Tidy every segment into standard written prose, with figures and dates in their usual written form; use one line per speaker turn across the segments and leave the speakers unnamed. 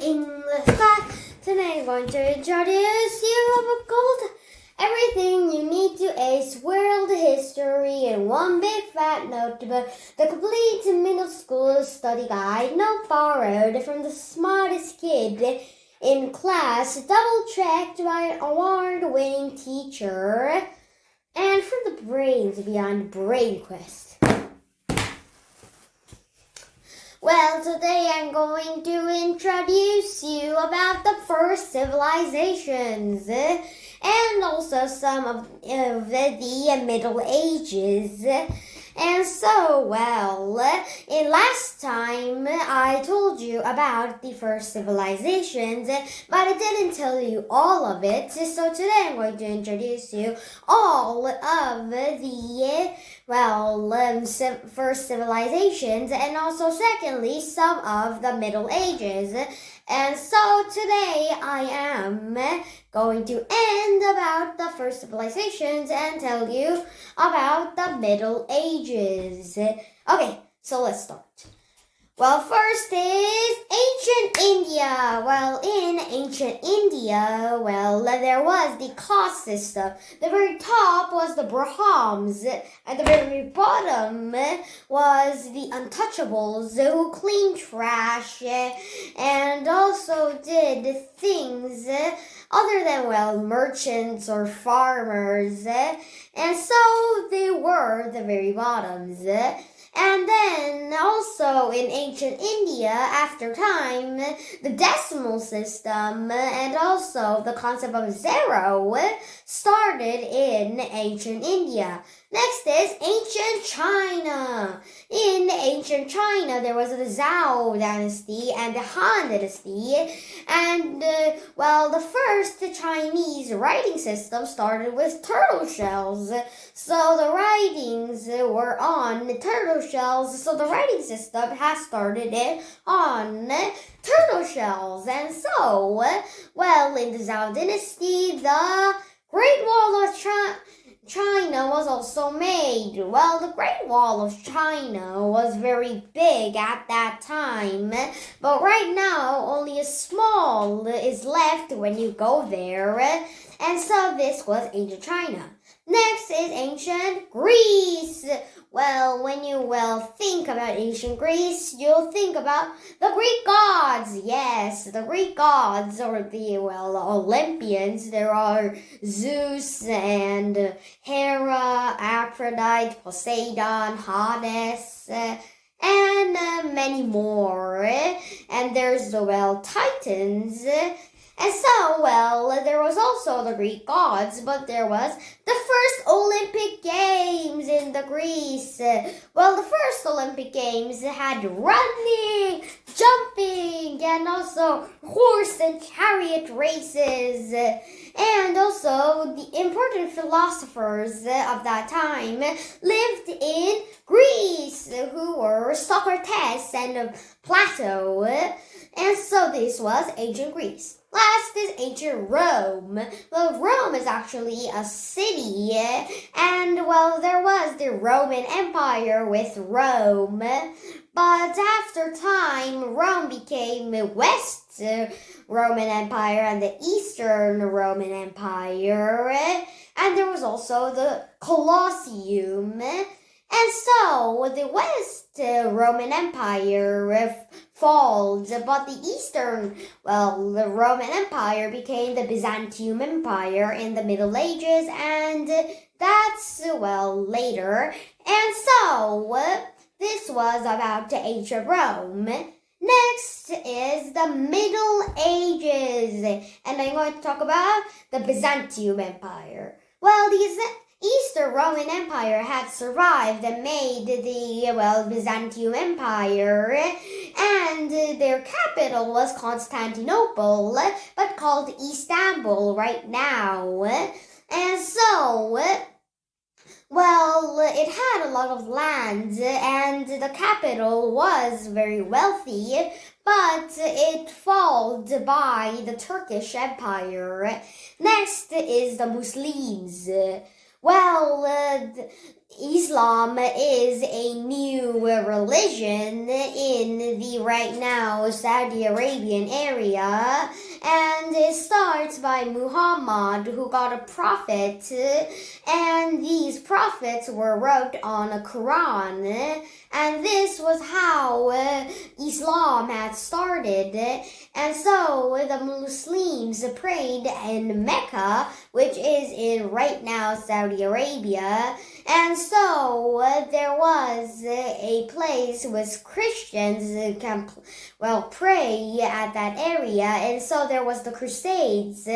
English class. Today I'm going to introduce you of a gold. Everything you need to ace world history in one big fat notebook. The complete middle school study guide, not borrowed from the smartest kid in class, double-checked by an award-winning teacher, and from the brains behind Brain Quest. Well, today I'm going to introduce you about the first civilizations and also some of the Middle Ages. And so, in last time I told you about the first civilizations, but I didn't tell you all of it. So today I'm going to introduce you all of the first civilizations, and also secondly some of the Middle Ages. And so today I am going to end about the first civilizations and tell you about the Middle Ages. Okay, so let's start. Well, first is ancient India. Well, in ancient India, there was the caste system. The very top was the Brahmins, and the very bottom was the untouchables who cleaned trash and also did things other than, merchants or farmers. And so they were the very bottoms. And then also in ancient India, after time, the decimal system and also the concept of zero started in ancient India. Next is ancient China. In ancient China, there was the Zhou dynasty and the Han dynasty. And, the first Chinese writing system started with turtle shells. So the writings were on turtle shells. So the writing system has started on turtle shells. And so, in the Zhou dynasty, the Great Wall of China was also made. Well, the Great Wall of China was very big at that time, but right now only a small is left when you go there. And so this was ancient China. Next is ancient Greece. Well, when you think about ancient Greece, you'll think about the Greek gods. Yes, the Greek gods, or the, Olympians. There are Zeus and Hera, Aphrodite, Poseidon, Hades, and many more. And there's the, Titans. And so, there was also the Greek gods, but there was the first Olympic Games in the Greece. Well, the first Olympic Games had running, jumping, and also horse and chariot races. And also, the important philosophers of that time lived in Greece, who were Socrates and Plato. And so this was ancient Greece. Last is ancient Rome. Well, Rome is actually a city, and there was the Roman Empire with Rome. But after time, Rome became West Roman Empire and the Eastern Roman Empire. And there was also the Colosseum. And so the West Roman Empire falls, but the Eastern, the Roman Empire became the Byzantium Empire in the Middle Ages, and that's, later. And so this was about the ancient Rome. Next is the Middle Ages, and I'm going to talk about the Byzantium Empire. Well, the Eastern Roman Empire had survived and made the, Byzantium Empire, and their capital was Constantinople, but called Istanbul right now. And so, it had a lot of land, and the capital was very wealthy, but it fell by the Turkish Empire. Next is the Muslims. Islam is a new religion in the right now Saudi Arabian area, and it starts by Muhammad, who got a prophet, and these prophets were wrote on a Quran, and this was how Islam had started. And so the Muslims prayed in Mecca, which is in right now Saudi Arabia. And so there was a place with Christians can pray at that area. And so there was the Crusades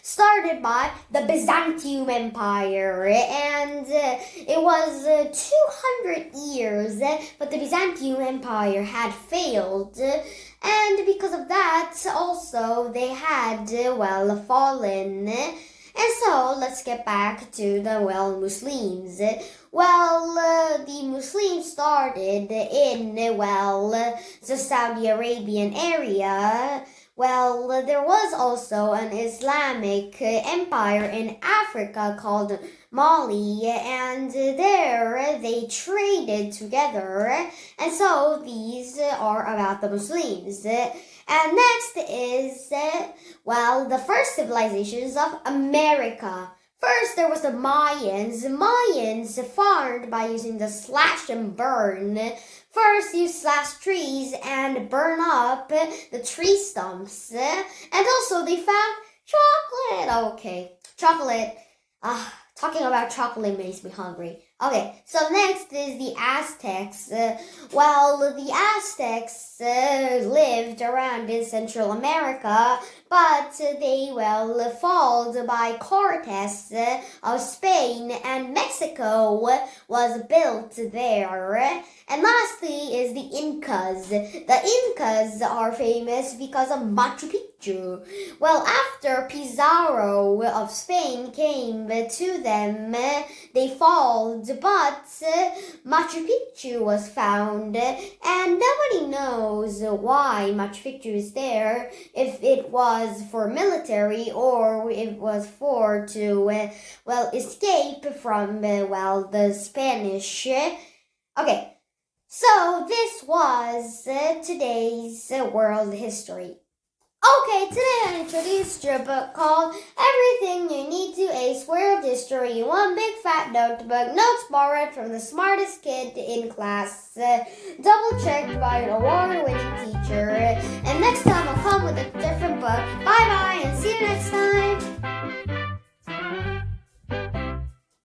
started by the Byzantium Empire, and it was 200 years, but the Byzantium Empire had failed. And because of that, also, they had, fallen. And so, let's get back to the, Muslims. The Muslims started in, the Saudi Arabian area. There was also an Islamic empire in Africa called Mali, and there they traded together. And so these are about the Muslims. And next is, the first civilizations of America. First, there was the Mayans. Mayans farmed by using the slash and burn. First, you slash trees and burn up the tree stumps. And also, they found chocolate. Okay, chocolate. Talking about chocolate makes me hungry. Okay, so next is the Aztecs. The Aztecs lived around in Central America, but they followed by Cortes of Spain, and Mexico was built there. And lastly is the Incas. The Incas are famous because of Machu Picchu. After Pizarro of Spain came to them, they followed, but Machu Picchu was found, and nobody knows why Machu Picchu is there, if it was for military or it was for to escape from the Spanish. Okay, so this was today's world history. Okay, today I introduced you a book called Everything You Need to Ace World History, one big fat notebook, notes borrowed from the smartest kid in class, double-checked by an award-winning teacher. And next time I'll come with a different book. Bye-bye and see you next time!